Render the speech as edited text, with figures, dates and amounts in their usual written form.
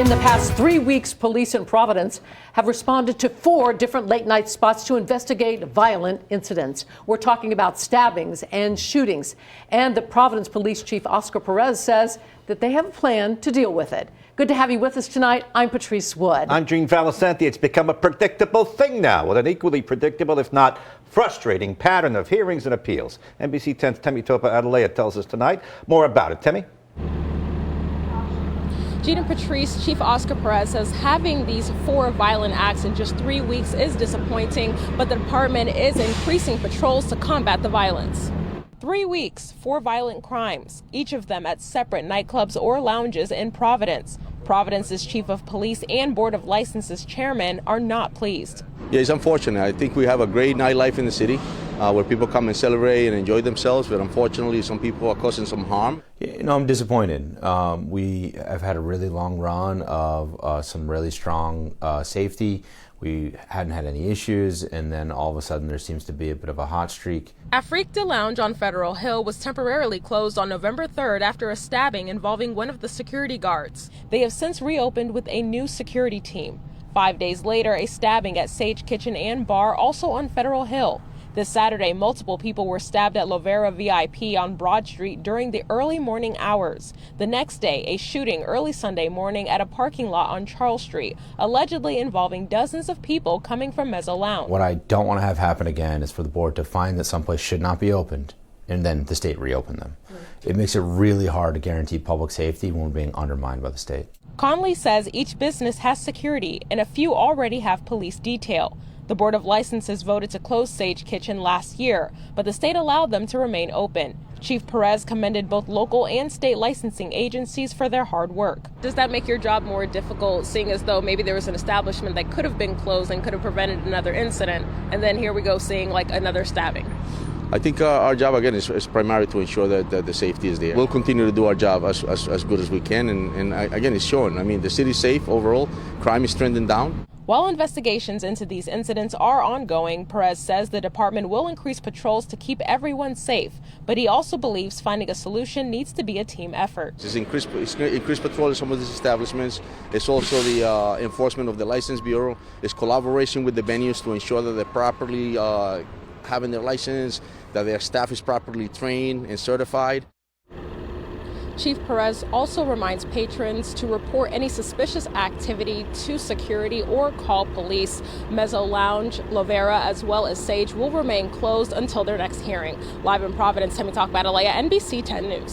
In the past 3 weeks, police in Providence have responded to 4 different late-night spots to investigate violent incidents. We're talking about stabbings and shootings. And the Providence Police Chief Oscar Perez says that they have a plan to deal with it. Good to have you with us tonight. I'm Patrice Wood. I'm Gene Valisanti. It's become a predictable thing now, with an equally predictable, if not frustrating, pattern of hearings and appeals. NBC 10's Temi Topa Adelea tells us tonight more about it. Temi? Gene and Patrice, Chief Oscar Perez says having these 4 violent acts in just 3 weeks is disappointing, but the department is increasing patrols to combat the violence. 3 weeks, 4 violent crimes, each of them at separate nightclubs or lounges in Providence. Providence's Chief of Police and Board of Licenses Chairman are not pleased. Yeah, it's unfortunate. I think we have a great nightlife in the city where people come and celebrate and enjoy themselves, but unfortunately some people are causing some harm. You know, I'm disappointed. We have had a really long run of some really strong safety. We hadn't had any issues, and then all of a sudden there seems to be a bit of a hot streak. Afrique Lounge on Federal Hill was temporarily closed on November 3rd after a stabbing involving one of the security guards. They have since reopened with a new security team. 5 days later, a stabbing at Sage Kitchen and Bar, also on Federal Hill. This Saturday, multiple people were stabbed at Lovera VIP on Broad Street during the early morning hours. The next day, a shooting early Sunday morning at a parking lot on Charles Street, allegedly involving dozens of people coming from Mezzo Lounge. What I don't want to have happen again is for the board to find that someplace should not be opened and then the state reopen them. It makes it really hard to guarantee public safety when we're being undermined by the state. Conley says each business has security and a few already have police detail. The Board of Licenses voted to close Sage Kitchen last year, but the state allowed them to remain open. Chief Perez commended both local and state licensing agencies for their hard work. Does that make your job more difficult, seeing as though maybe there was an establishment that could have been closed and could have prevented another incident, and then here we go seeing like another stabbing? I think our job, again, is primarily to ensure that the safety is there. We'll continue to do our job as good as we can, and again, it's showing. I mean, the city's safe overall. Crime is trending down. While investigations into these incidents are ongoing, Perez says the department will increase patrols to keep everyone safe, but he also believes finding a solution needs to be a team effort. It's increased patrol in some of these establishments. It's also the enforcement of the License Bureau. It's collaboration with the venues to ensure that they're properly having their license, that their staff is properly trained and certified. Chief Perez also reminds patrons to report any suspicious activity to security or call police. Mezzo Lounge, Lovera, as well as Sage will remain closed until their next hearing. Live in Providence, Temi Topa Adelea, NBC 10 News.